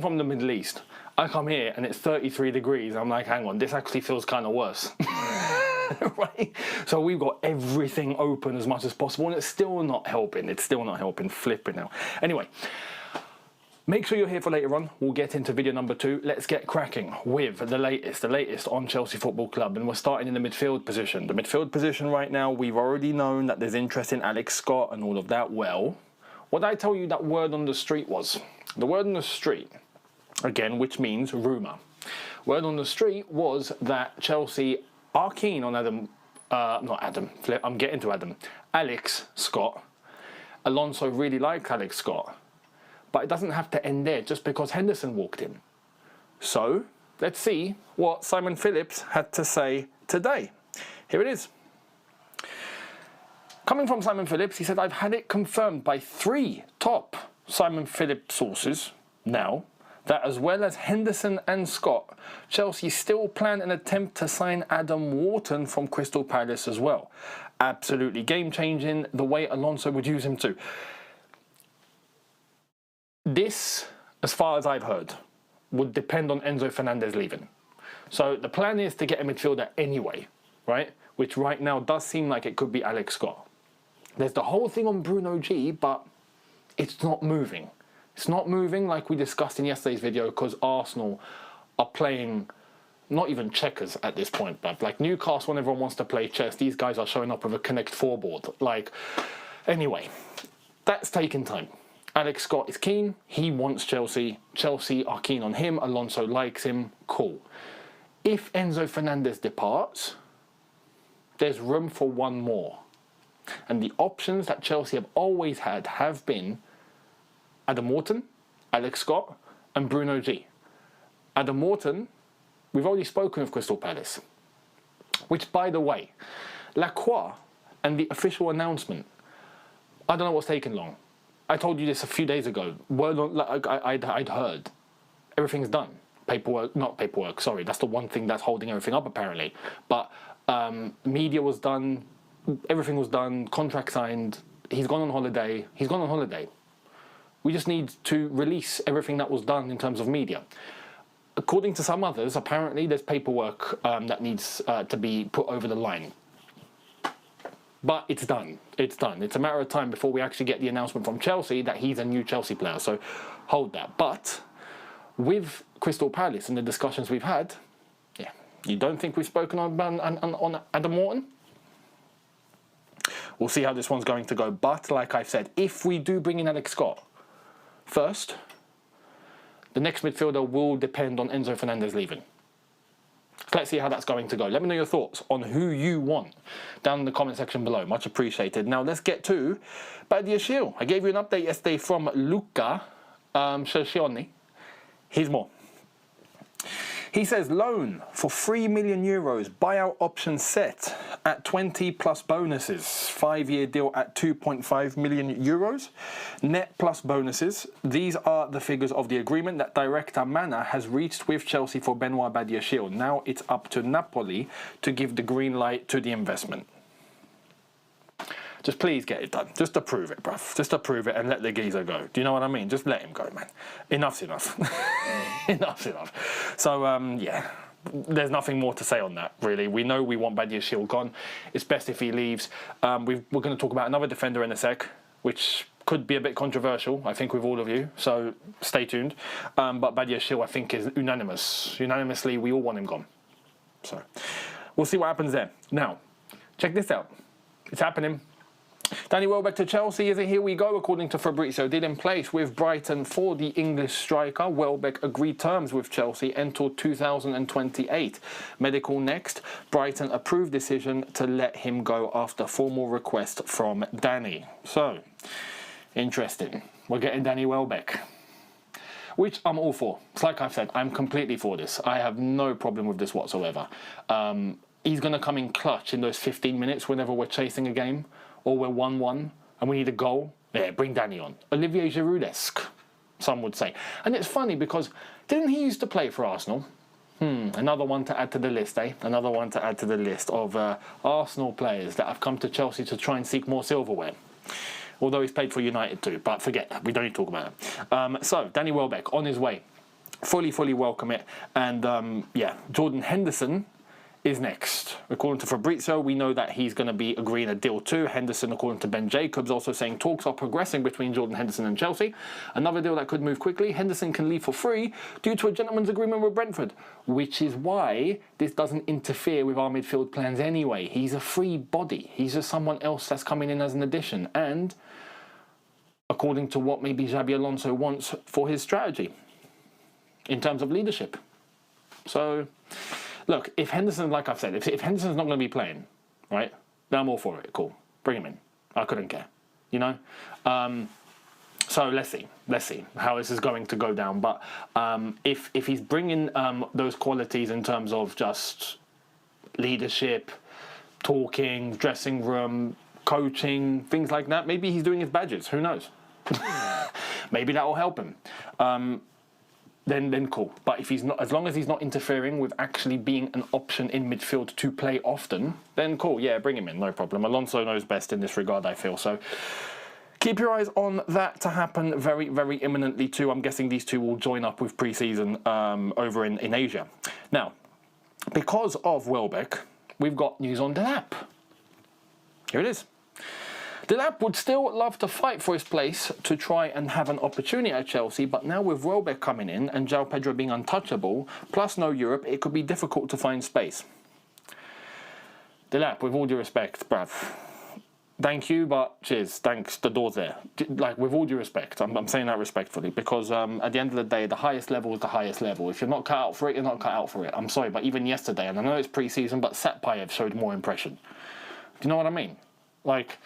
from the Middle East. I come here and it's 33 degrees. I'm like, hang on, this actually feels kind of worse. Right? So we've got everything open as much as possible, and it's still not helping. It's still not helping. Flipping now. Anyway, make sure you're here for later on. We'll get into video number 2. Let's get cracking with the latest on Chelsea Football Club. And we're starting in the midfield position. The midfield position right now, we've already known that there's interest in Alex Scott and all of that. Well, what did I tell you that word on the street was? The word on the street, again, which means rumour. Word on the street was that Chelsea are keen on Alex Scott. Alonso really likes Alex Scott. But it doesn't have to end there just because Henderson walked in. So, let's see what Simon Phillips had to say today. Here it is. Coming from Simon Phillips, he said, I've had it confirmed by 3 top Simon Phillips sources now that as well as Henderson and Scott, Chelsea still plan an attempt to sign Adam Wharton from Crystal Palace as well. Absolutely game-changing the way Alonso would use him too. This, as far as I've heard, would depend on Enzo Fernandez leaving. So the plan is to get a midfielder anyway, right? Which right now does seem like it could be Alex Scott. There's the whole thing on Bruno G, but it's not moving. It's not moving like we discussed in yesterday's video because Arsenal are playing not even checkers at this point, but like Newcastle, when everyone wants to play chess, these guys are showing up with a Connect 4 board. Like, anyway, that's taking time. Alex Scott is keen. He wants Chelsea. Chelsea are keen on him. Alonso likes him. Cool. If Enzo Fernandez departs, there's room for one more. And the options that Chelsea have always had have been Adam Wharton, Alex Scott, and Bruno G. Adam Wharton, we've already spoken of Crystal Palace. Which, by the way, Lacroix and the official announcement, I don't know what's taken long. I told you this a few days ago. I'd heard everything's done. Not paperwork, sorry. That's the one thing that's holding everything up, apparently. But media was done. Everything was done. Contract signed. He's gone on holiday. He's gone on holiday. We just need to release everything that was done in terms of media. According to some others, apparently there's paperwork that needs to be put over the line. But it's done. It's done. It's a matter of time before we actually get the announcement from Chelsea that he's a new Chelsea player. So hold that. But with Crystal Palace and the discussions we've had, yeah, you don't think we've spoken on Adam Wharton? We'll see how this one's going to go. But like I've said, if we do bring in Alex Scott first, the next midfielder will depend on Enzo Fernandez leaving. So let's see how that's going to go. Let me know your thoughts on who you want down in the comment section below. Much appreciated. Now let's get to Badiashile. I gave you an update yesterday from Luca Cercioni. Here's more. He says loan for €3 million, buyout option set at 20 plus bonuses, 5-year deal at €2.5 million, net plus bonuses. These are the figures of the agreement that director Mana has reached with Chelsea for Benoit Badiashile. Now it's up to Napoli to give the green light to the investment. Just please get it done. Just approve it, bruv. Just approve it and let the geezer go. Do you know what I mean? Just let him go, man. Enough's enough. Enough's enough. So, yeah, there's nothing more to say on that, really. We know we want Badiashile gone. It's best if he leaves. We're going to talk about another defender in a sec, which could be a bit controversial, I think, with all of you. So stay tuned. But Badiashile, I think, is unanimous. Unanimously, we all want him gone. So we'll see what happens there. Now, check this out. It's happening. Danny Welbeck to Chelsea is a here we go, according to Fabrizio. Deal in place with Brighton for the English striker. Welbeck agreed terms with Chelsea until 2028. Medical next. Brighton approved decision to let him go after formal request from Danny. So, interesting. We're getting Danny Welbeck, which I'm all for. It's like I've said, I'm completely for this. I have no problem with this whatsoever. He's going to come in clutch in those 15 minutes whenever we're chasing a game, or we're 1-1 and we need a goal. Yeah, bring Danny on. Olivier Giroud-esque, some would say. And it's funny because didn't he used to play for Arsenal? Another one to add to the list, eh? Another one to add to the list of Arsenal players that have come to Chelsea to try and seek more silverware. Although he's played for United too, but forget that. We don't need to talk about it. So, Danny Welbeck on his way. fully welcome it. And yeah, Jordan Henderson is next. According to Fabrizio, we know that he's going to be agreeing a deal too. Henderson, according to Ben Jacobs, also saying talks are progressing between Jordan Henderson and Chelsea. Another deal that could move quickly. Henderson can leave for free due to a gentleman's agreement with Brentford, which is why this doesn't interfere with our midfield plans anyway. He's a free body. He's just someone else that's coming in as an addition. And according to what maybe Xabi Alonso wants for his strategy in terms of leadership. So, look, if Henderson, like I've said, if Henderson's not going to be playing, right, then I'm all for it. Cool. Bring him in. I couldn't care, you know? So let's see how this is going to go down. But if he's bringing those qualities in terms of just leadership, talking, dressing room, coaching, things like that, maybe he's doing his badges. Who knows? Maybe that will help him. Then cool. But if he's not, as long as he's not interfering with actually being an option in midfield to play often, then cool. Yeah, bring him in, no problem. Alonso knows best in this regard, I feel. So keep your eyes on that to happen very, very imminently too. I'm guessing these two will join up with pre-season over in Asia. Now, because of Welbeck, we've got news on Delap. Here it is. Delap would still love to fight for his place to try and have an opportunity at Chelsea, but now with Welbeck coming in and João Pedro being untouchable, plus no Europe, it could be difficult to find space. Delap, with all due respect, bruv, thank you, but cheers, thanks, the door's there. Like, with all due respect, I'm saying that respectfully, because at the end of the day, the highest level is the highest level. If you're not cut out for it, you're not cut out for it. I'm sorry, but even yesterday, and I know it's pre-season, but Satpayev showed more impression. Do you know what I mean? Like,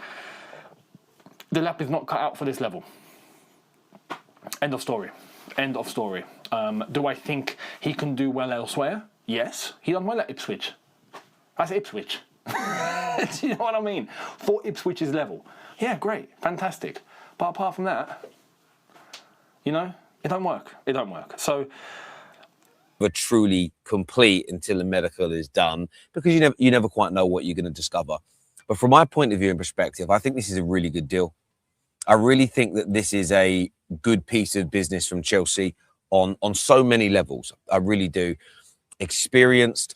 Delap is not cut out for this level. End of story. End of story. Do I think he can do well elsewhere? Yes. He done well at Ipswich. That's Ipswich. Do you know what I mean? For Ipswich's level. Yeah, great. Fantastic. But apart from that, you know, it don't work. It don't work. So, but truly complete until the medical is done, because you never quite know what you're going to discover. But from my point of view and perspective, I think this is a really good deal. I really think that this is a good piece of business from Chelsea on so many levels. I really do. Experienced.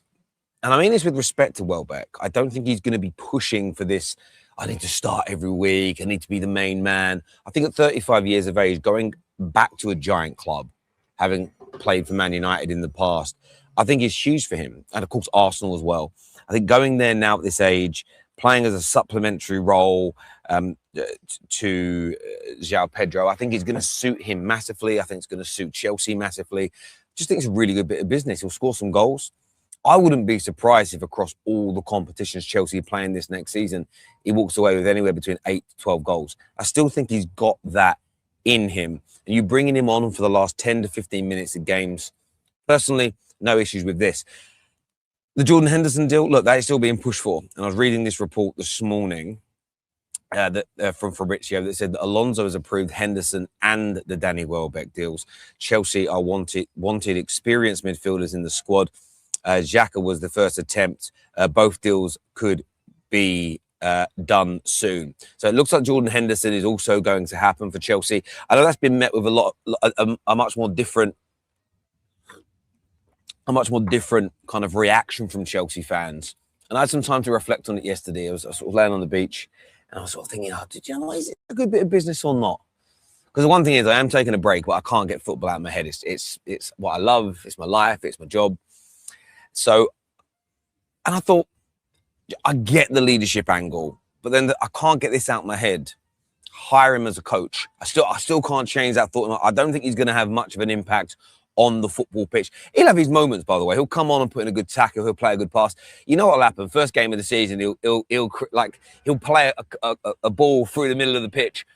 And I mean this with respect to Welbeck. I don't think he's going to be pushing for this, I need to start every week, I need to be the main man. I think at 35 years of age, going back to a giant club, having played for Man United in the past, I think is huge for him. And of course, Arsenal as well. I think going there now at this age, playing as a supplementary role to João Pedro, I think is going to suit him massively. I think it's going to suit Chelsea massively. Just think it's a really good bit of business. He'll score some goals. I wouldn't be surprised if across all the competitions Chelsea are playing this next season, he walks away with anywhere between 8 to 12 goals. I still think he's got that in him. And you bringing him on for the last 10 to 15 minutes of games, personally, no issues with this. The Jordan Henderson deal, look, that is still being pushed for. And I was reading this report this morning from Fabrizio that said that Alonso has approved Henderson and the Danny Welbeck deals. Chelsea are wanted experienced midfielders in the squad. Xhaka was the first attempt. Both deals could be done soon. So it looks like Jordan Henderson is also going to happen for Chelsea. I know that's been met with a much more different kind of reaction from Chelsea fans. And I had some time to reflect on it yesterday. I was sort of laying on the beach and I was sort of thinking, did you know, is it a good bit of business or not? Because the one thing is I am taking a break, but I can't get football out of my head. It's what I love. It's my life. It's my job. So, and I thought, I get the leadership angle, but then I can't get this out of my head. Hire him as a coach. I still can't change that thought. I don't think he's going to have much of an impact on the football pitch. He'll have his moments, by the way. He'll come on and put in a good tackle. He'll play a good pass. You know what'll happen? First game of the season, he'll play a ball through the middle of the pitch,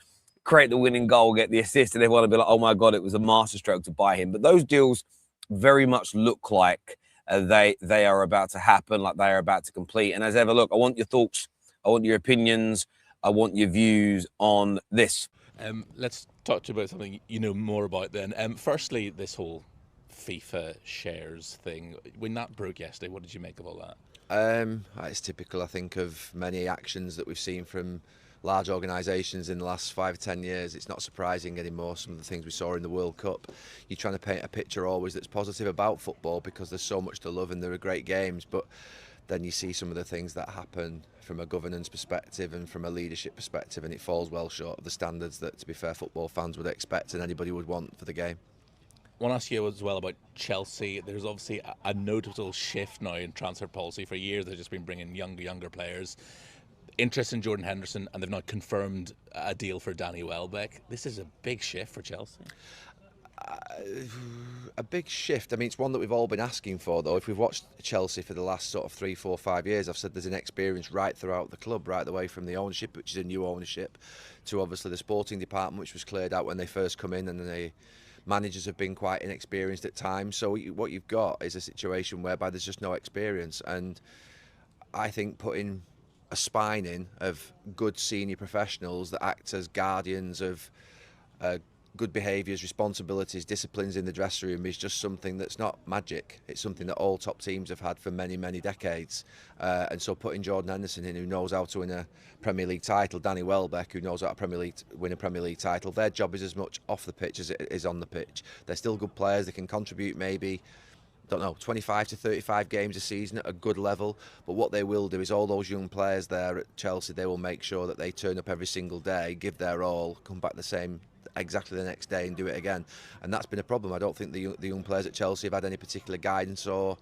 create the winning goal, get the assist, and everyone will be like, "Oh my God, it was a masterstroke to buy him." But those deals very much look like they are about to happen, like they are about to complete. And as ever, look, I want your thoughts, I want your opinions, I want your views on this. Let's talk about something you know more about then. Firstly, this whole FIFA shares thing. When that broke yesterday, what did you make of all that? It's typical, I think, of many actions that we've seen from large organisations in the last 5 or 10 years, it's not surprising anymore some of the things we saw in the World Cup. You're trying to paint a picture always that's positive about football because there's so much to love and there are great games, but then you see some of the things that happen from a governance perspective and from a leadership perspective, and it falls well short of the standards that, to be fair, football fans would expect and anybody would want for the game. I want to ask you as well about Chelsea. There's obviously a notable shift now in transfer policy. For years, they've just been bringing younger players. Interest in Jordan Henderson, and they've now confirmed a deal for Danny Welbeck. This is a big shift for Chelsea. A big shift. I mean, it's one that we've all been asking for, though. If we've watched Chelsea for the last sort of 3, 4, 5 years, I've said there's an experience right throughout the club, right the way from the ownership, which is a new ownership, to obviously the sporting department, which was cleared out when they first come in, and the managers have been quite inexperienced at times. So what you've got is a situation whereby there's just no experience, and I think putting a spine in of good senior professionals that act as guardians of good behaviours, responsibilities, disciplines in the dressing room is just something that's not magic. It's something that all top teams have had for many, many decades. And so putting Jordan Henderson in, who knows how to win a Premier League title, Danny Welbeck, who knows how to win a Premier League title, their job is as much off the pitch as it is on the pitch. They're still good players. They can contribute maybe, don't know, 25 to 35 games a season at a good level, but what they will do is all those young players there at Chelsea, they will make sure that they turn up every single day, give their all, come back exactly the next day and do it again. And that's been a problem. I don't think the young players at Chelsea have had any particular guidance or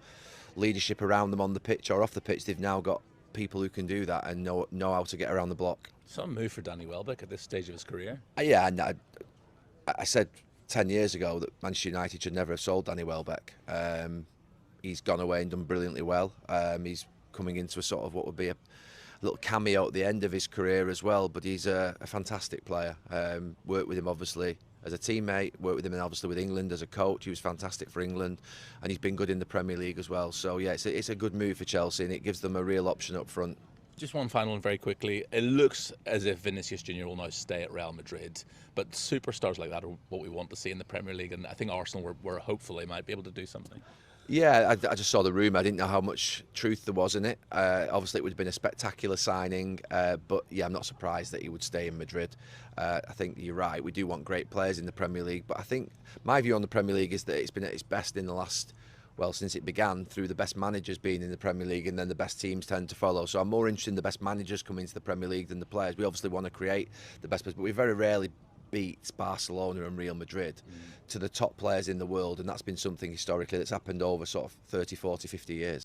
leadership around them on the pitch or off the pitch. They've now got people who can do that and know how to get around the block. Some move for Danny Welbeck at this stage of his career. Yeah, and I said 10 years ago that Manchester United should never have sold Danny Welbeck. He's gone away and done brilliantly well. He's coming into a sort of what would be a little cameo at the end of his career as well, but he's a fantastic player. Worked with him obviously as a teammate, worked with him obviously with England as a coach. He was fantastic for England, and he's been good in the Premier League as well. So yeah, it's a good move for Chelsea, and it gives them a real option up front. Just one final one very quickly. It looks as if Vinicius Junior will now stay at Real Madrid, but superstars like that are what we want to see in the Premier League, and I think Arsenal were hopeful they might be able to do something. Yeah, I just saw the rumour. I didn't know how much truth there was in it. Obviously, it would have been a spectacular signing, but yeah, I'm not surprised that he would stay in Madrid. I think you're right. We do want great players in the Premier League, but I think my view on the Premier League is that it's been at its best in the last, well, since it began, through the best managers being in the Premier League, and then the best teams tend to follow. So I'm more interested in the best managers coming into the Premier League than the players. We obviously want to create the best players, but we very rarely beat Barcelona and Real Madrid to the top players in the world, and that's been something historically that's happened over sort of 30, 40, 50 years.